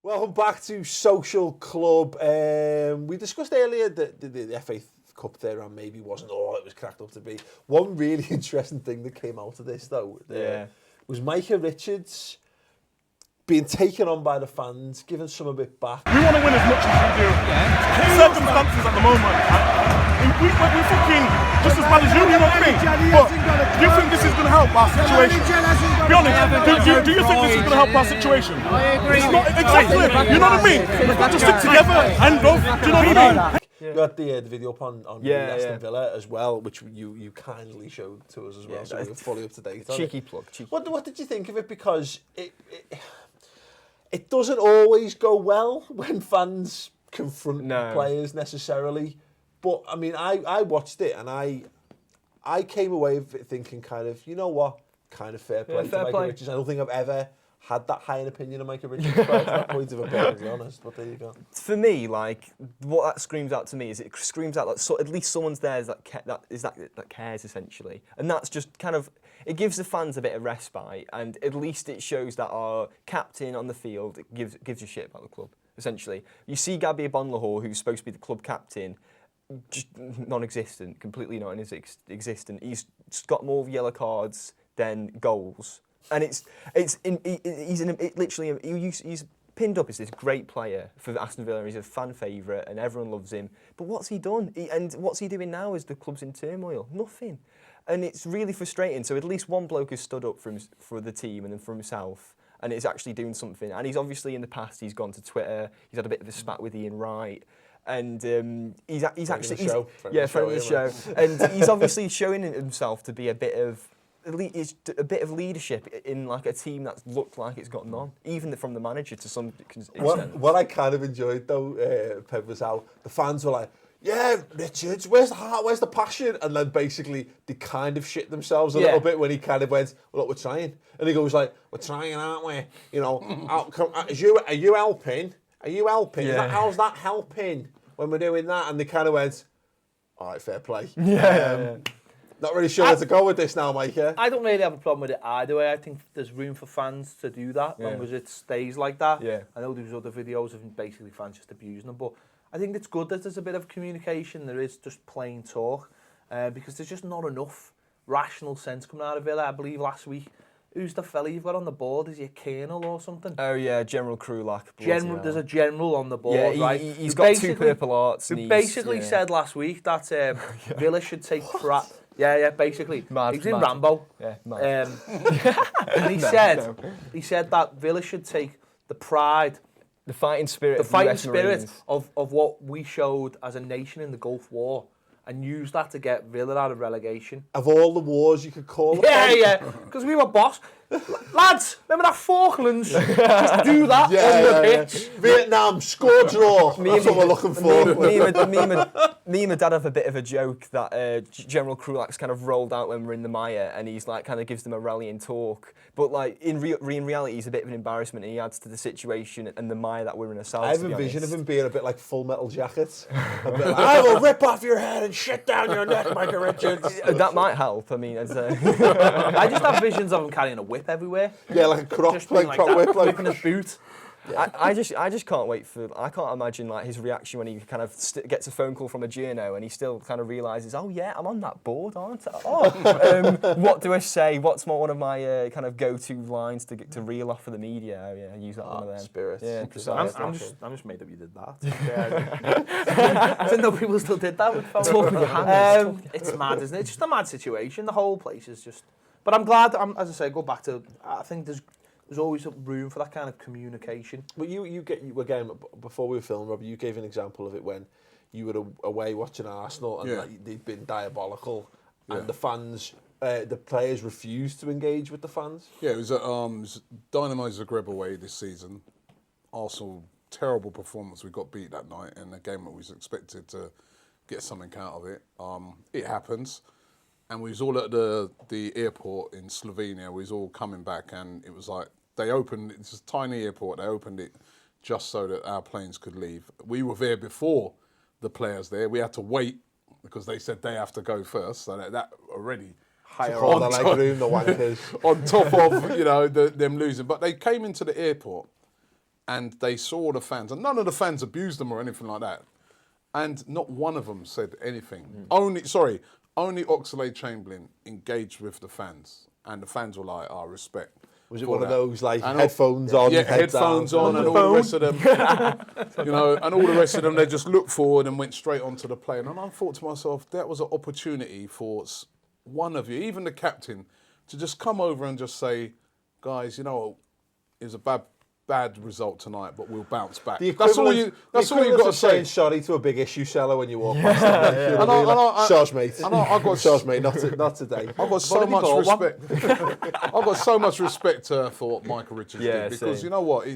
Welcome back to Social Club. We discussed earlier that the FA Cup there and maybe wasn't all it was cracked up to be. One really interesting thing that came out of this, though, was Micah Richards being taken on by the fans, giving some a bit back. We want to win as much as we do. Yeah. Circumstances at the moment, we're fucking just as bad as you know what I mean? But do you think this is going to help our situation? Be honest, do you think this is going to help our situation? I agree. It's not, exactly, you know what I mean? We've got to stick together and love, do you know what I mean? You got the video up on READ Aston Villa as well, which you kindly showed to us as well, so we're fully up to date on Cheeky it. plug. What did you think of it? Because it doesn't always go well when fans confront players necessarily. But, I mean, I watched it and I came away with it thinking kind of, you know what, kind of fair play to Micah Richards. I don't think I've ever had that high an opinion of Micah Richards at that point of opinion, to be honest. But there you go. For me, like, what that screams out to me is it screams out that at least someone's there that cares, essentially. And that's just kind of, it gives the fans a bit of respite, and at least it shows that our captain on the field gives a shit about the club, essentially. You see Gabby Bonlahor, who's supposed to be the club captain, just non-existent, completely non-existent. He's got more yellow cards than goals, and he's pinned up as this great player for Aston Villa. He's a fan favourite, and everyone loves him. But what's he done? And what's he doing now as the club's in turmoil? Nothing. And it's really frustrating. So at least one bloke has stood up for the team and then for himself, and is actually doing something. And he's obviously in the past, he's gone to Twitter. He's had a bit of a spat with Ian Wright. And he's actually friend of the show, and he's obviously showing himself to be a bit of leadership in like a team that's looked like it's got none, even from the manager to some extent. What I kind of enjoyed though, Pep, was how the fans were like, "Yeah, Richards, where's the heart, where's the passion?" And then basically they kind of shit themselves a little bit when he kind of went, "Well, look, we're trying," and he goes like, "We're trying, aren't we? You know, are you helping? Are you helping? Yeah. How's that helping when we're doing that?" And they kind of went, "All right, fair play." Not really sure where to go with this now, Micah. I don't really have a problem with it either way. I think there's room for fans to do that, as long as it stays like that. Yeah. I know there's other videos of basically fans just abusing them, but I think it's good that there's a bit of communication. There is just plain talk, because there's just not enough rational sense coming out of Villa. I believe last week, who's the fella you've got on the board? Is he a colonel or something? Oh yeah, General Krulak. There's a general on the board, right? He's got two purple hearts. Who basically said last week that Villa should take pride. Basically. He's in Rambo. Yeah, mad. And he said that Villa should take the pride, the fighting spirit of what we showed as a nation in the Gulf War, and use that to get Villa out of relegation. Of all the wars you could call it. Yeah, because we were boss. Lads, remember that Falklands? Just do that on the pitch. Vietnam, score draw. That's what we're looking for. Me and my dad have a bit of a joke that General Krulak's kind of rolled out when we're in the Maya, and he's like kind of gives them a rallying talk. But like in reality, he's a bit of an embarrassment, and he adds to the situation and the Maya that we're in ourselves. I have a vision of him being a bit like Full Metal Jacket. A bit like, I will rip off your head and shit down your neck, Micah Richards. That might help. I mean, I just have visions of him carrying a whip everywhere. Yeah, like a crop whip, like in his boot. I just can't wait I can't imagine like his reaction when he kind of gets a phone call from a journo and he still kind of realises, oh yeah, I'm on that board, aren't I? Oh, what do I say? What's one of my kind of go-to lines to reel off for the media? Oh yeah, use that one of them. Spirit. Yeah, I'm just made up you did that. I didn't know people still did that with phones. It's mad, isn't it? It's just a mad situation. The whole place is just. But I'm glad. As I say, go back to. I think there's always room for that kind of communication. But you again, before we were filming, Robbie, you gave an example of it when you were away watching Arsenal and like, they'd been diabolical, and the fans, the players refused to engage with the fans. Yeah, it was Dynamo Zagreb away this season. Arsenal, terrible performance. We got beat that night in a game that we was expected to get something out of it. It happens. And we was all at the airport in Slovenia. We was all coming back, and it was like they opened. It's a tiny airport. They opened it just so that our planes could leave. We were there before the players there. We had to wait because they said they have to go first. So that already higher on the leg room, the wankers on top of them losing. But they came into the airport, and they saw the fans, and none of the fans abused them or anything like that. And not one of them said anything. Only Oxlade-Chamberlain engaged with the fans, and the fans were like, respect. Was it one of those like headphones on? Yeah, headphones on, and all the rest of them. And all the rest of them, they just looked forward and went straight onto the plane. And I thought to myself, that was an opportunity for one of you, even the captain, to just come over and just say, guys, it was a bad result tonight, but we'll bounce back. That's all you got to say. Saying sorry to a big issue seller when you walk past. Sharge mate. Sharge mate. Not today. I've got so much respect. I've got so much respect for what Micah Richards did, because you know what?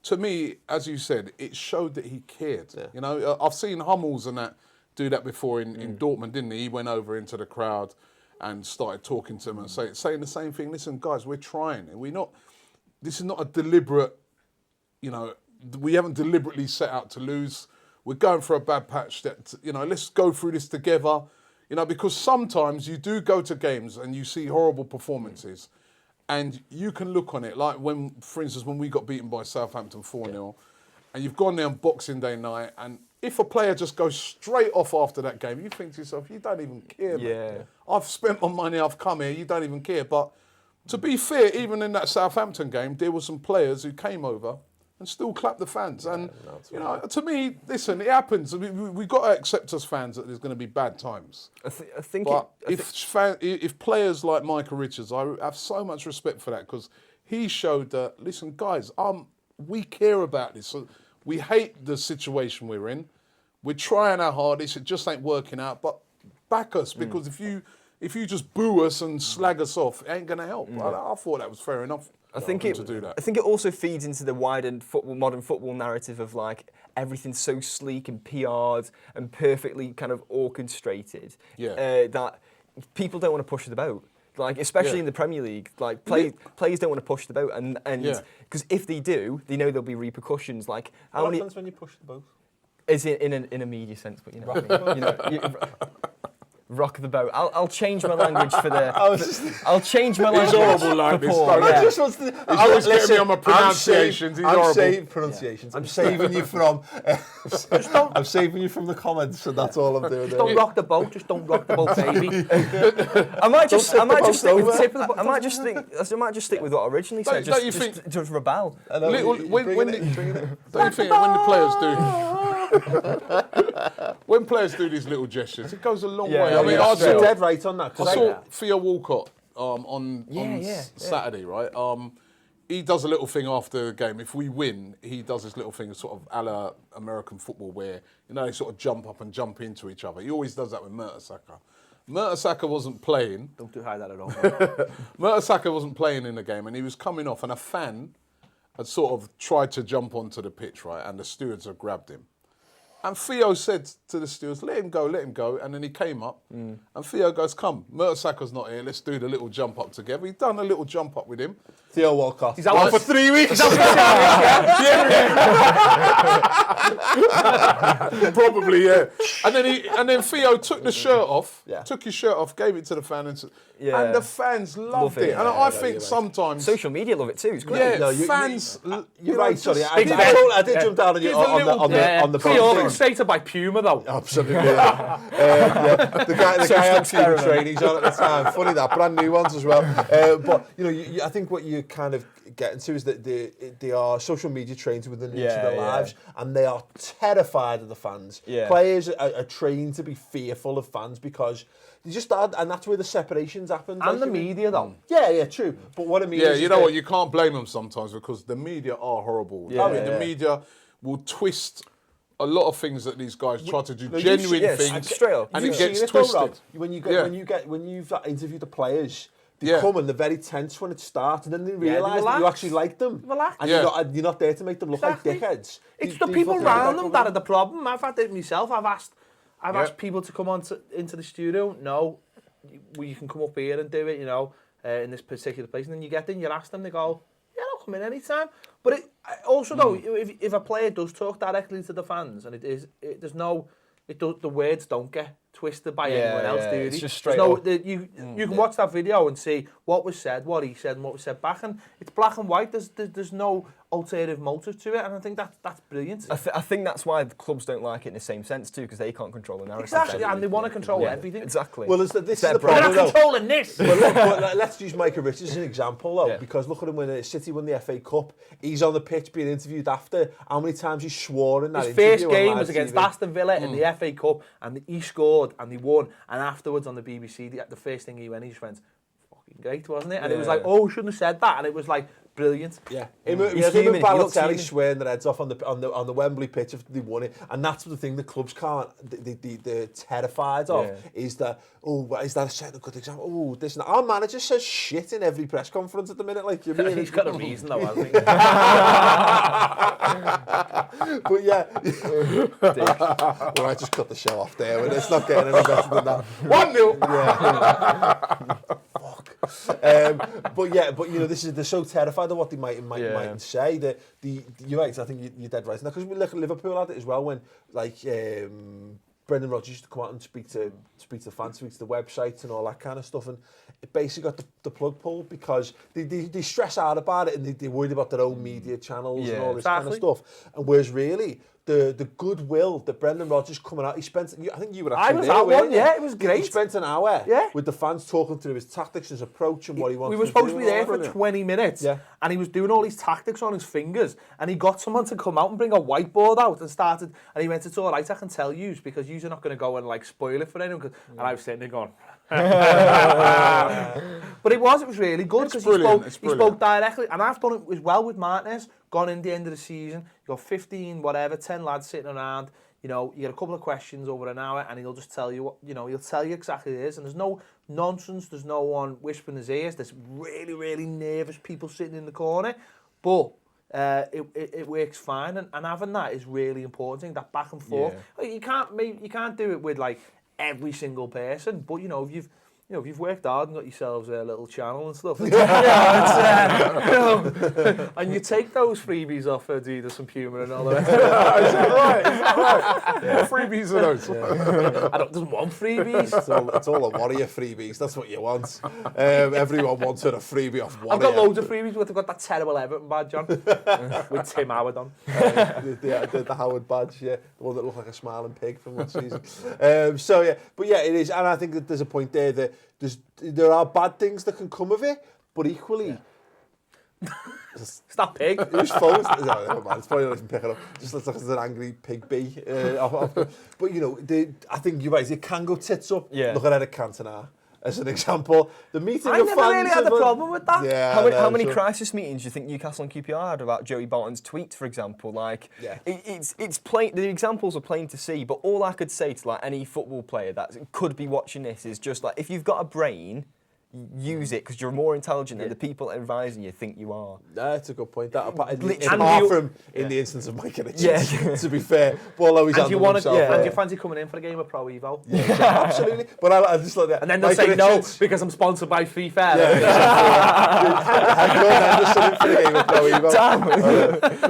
To me, as you said, it showed that he cared. Yeah. I've seen Hummels and that do that before in Dortmund, didn't he? He went over into the crowd and started talking to them and saying the same thing. Listen, guys, we're trying. This is not a deliberate. We haven't deliberately set out to lose. We're going for a bad patch. Let's go through this together. Because sometimes you do go to games and you see horrible performances, and you can look on it like for instance, when we got beaten by Southampton 4-0, and you've gone there on Boxing Day night, and if a player just goes straight off after that game, you think to yourself, you don't even care. Yeah. Man. I've spent my money. I've come here. You don't even care. But to be fair, even in that Southampton game, there were some players who came over and still clap the fans. And, to me, listen, it happens. We've got to accept as fans that there's going to be bad times. If players like Micah Richards, I have so much respect for that, because he showed that, listen, guys, we care about this. So we hate the situation we're in. We're trying our hardest. It just ain't working out. But back us, because if you just boo us and slag us off, it ain't going to help. I thought that was fair enough. I think it also feeds into the wider modern football narrative of like everything's so sleek and PR'd and perfectly kind of orchestrated that people don't want to push the boat. Like especially in the Premier League, like players don't want to push the boat, and because if they do, they know there'll be repercussions. Like what happens when you push the boat? Is it in a media sense, but rock the boat. I'll change my language for the. I'll change my language. He's horrible like this. He's always getting me on my pronunciations. I'm saving you from. I'm saving you from the comments, and that's all I'm doing. Just don't rock the boat. Just don't rock the boat, baby. I might just stick with the tip of the boat. I might just stick with what I originally said. Don't you think? Just rebel. Don't you think when the players do? When players do these little gestures, it goes a long way. I mean, I saw dead right on that. I saw Theo Walcott on Saturday, right? He does a little thing after the game. If we win, he does this little thing, sort of a la American football, where they sort of jump up and jump into each other. He always does that with Mertesacker. Mertesacker wasn't playing. Don't do that at all. Mertesacker wasn't playing in the game, and he was coming off, and a fan had sort of tried to jump onto the pitch, right? And the stewards had grabbed him. And Theo said to the stewards, let him go. And then he came up, and Theo goes, come, Mertesacker's not here, let's do the little jump up together. He'd done a little jump up with him. Theo Walcott. He's out for 3 weeks. Probably, yeah. And then Theo took the shirt off, took his shirt off, gave it to the fan, and the fans loved it. And I think sometimes social media love it too. It's great. Yeah, fans. You're right. Sorry, I did jump down on you on the Theo fixated by Puma though. Absolutely. The guy had Puma trainees on at the time. Funny that, brand new ones as well. But I think what you kind of getting to is that they are social media trained within each of their lives, and they are terrified of the fans. Yeah. Players are trained to be fearful of fans because they just are, and that's where the separations happen. And the media, though. Yeah, true. But what I mean is... you know what, you can't blame them sometimes because the media are horrible. The media will twist a lot of things that these guys try to do, genuine things, straight up. and it gets twisted. When you've interviewed the players, they come and they're very tense when it starts, and then they realise that you actually like them. Relax. And you're not there to make them look like dickheads. It's the people around them that are the problem. I've had it myself. I've asked people to come into the studio. No, you can come up here and do it, in this particular place. And then you get in, you ask them, they go, yeah, I'll come in anytime. But also, though, if a player does talk directly to the fans, and the words don't get twisted by anyone else, do they? It's just straight up. You can watch that video and see what was said, what he said, and what was said back, and it's black and white. There's no ulterior motive to it, and I think that's brilliant. I think that's why the clubs don't like it in the same sense too, because they can't control the narrative. Exactly, and they want to control everything. Exactly. Well, this is the They're problem, not controlling this. but let's use Micah Richards as an example, though, because look at him when City won the FA Cup. He's on the pitch being interviewed after. How many times he swore in that His interview? first game was against Aston Villa in the FA Cup, and he scored and they won. And afterwards on the BBC, the first thing he just went, "Fucking great, wasn't it?" And it was like, "Oh, shouldn't have said that." And it was like brilliant. Yeah, him and Balotelli swearing their heads off on the Wembley pitch if they won it, and that's the thing the clubs can't. They're terrified of is that. Oh, is that a certain good example? Oh, this and that. Our manager says shit in every press conference at the minute. Like, you mean He's got a reason though, hasn't he? But yeah, well, I just cut the show off there. It's not getting any better than that. 1-0. Yeah. Fuck. But you know, they're so terrified of what they might say that you're right. I think you're dead right. Because we look at Liverpool had it as well when Brendan Rodgers used to come out and speak to the fans, speak to the websites and all that kind of stuff, and it basically got the plug pulled because they stress out about it and they're worried about their own media channels and all this kind of stuff. And whereas really the goodwill that Brendan Rodgers coming out, he spent, I think you were actually I was at one, yeah, it was great. He spent an hour with the fans talking through his tactics, his approach and what he wanted to do. We were supposed to be there for 20 minutes and he was doing all these tactics on his fingers and he got someone to come out and bring a whiteboard out and started, and he went, "It's all right, I can tell you because you're not going to go and like spoil it for anyone." And I was sitting there going, but it was really good because he spoke directly, and I've done it as well with Martinez. Gone in the end of the season, you got 15, whatever, 10 lads sitting around. You know, you get a couple of questions over an hour, and he'll just tell you what, you know, he'll tell you exactly what it is, and there's no nonsense. There's no one whispering in his ears. There's really, really nervous people sitting in the corner, but it works fine, and having that is really important. That back and forth. Yeah. You can't do it with like every single person, but you know, if you've worked hard and got yourselves a little channel and stuff, and you take those freebies off Adidas and Puma and all the rest. Is that right? Yeah. What freebies are those? I don't want freebies. It's all a Warrior freebies. That's what you want. Everyone wanted a freebie off Warrior. I've got loads of freebies, but I've got that terrible Everton badge on with Tim Howard on. The Howard badge, yeah, the one that looked like a smiling pig from last season. But it is, and I think that there's a point there that there are bad things that can come of it, but equally. It's that pig. Whose phone? No, never mind. It's probably not even picking up. Just looks like it's an angry pig bee. But you know, I think you're right. It can go tits up. Yeah. Look at Eric Cantona as an example. The meeting I of never fans really had a problem with that. Yeah, how many crisis meetings do you think Newcastle and QPR had about Joey Barton's tweets, for example? Like, it's plain. The examples are plain to see. But all I could say to like any football player that could be watching this is just like, if you've got a brain, use it because you're more intelligent than the people advising you think you are. That's a good point. Apart from in the instance of Micah Richards, to be fair, but although he's and you fancy coming in for a game of Pro Evo? Yeah, absolutely. But I just like that. And then they'll say no because I'm sponsored by FIFA.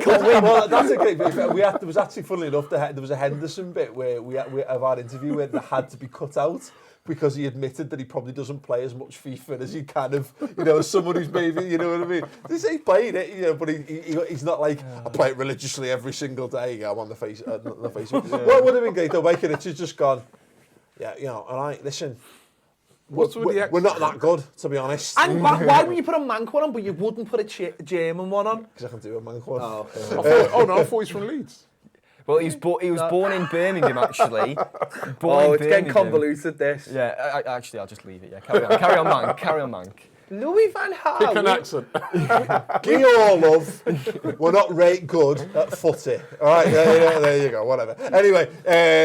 Well, that's a great bit. There was actually, funnily enough, there was a Henderson bit where of our interview where that had to be cut out, because he admitted that he probably doesn't play as much FIFA as he kind of, you know, as someone who's maybe, you know what I mean? He played it, you know, but he's not like, I play it religiously every single day. Yeah, I'm on the face. What would have been great though, Micah Richards just gone, yeah, you know, all right, listen, we're not that good, to be honest. And why would you put a Mank one on, but you wouldn't put a German one on? Because I can do a Mank one. I thought he's from Leeds. Well, he was born in Birmingham, actually. It's getting convoluted, this. Yeah, actually, I'll just leave it. Yeah, carry on, Mank. Louis van Gaal. Pick an accent. We all love. We're not rate good at footy. All right, there you go. Whatever. Anyway,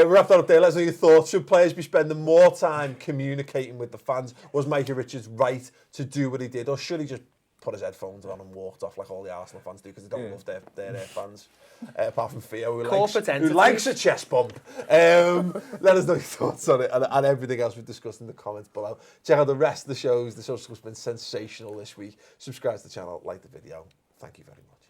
wrap that up there. Let us know your thoughts. Should players be spending more time communicating with the fans? Was Micah Richards right to do what he did, or should he just put his headphones on and walked off like all the Arsenal fans do, because they don't love their fans, apart from Theo, who likes a chest bump. Let us know your thoughts on it and everything else we've discussed in the comments below. Check out the rest of the shows. The social has been sensational this week. Subscribe to the channel, like the video. Thank you very much.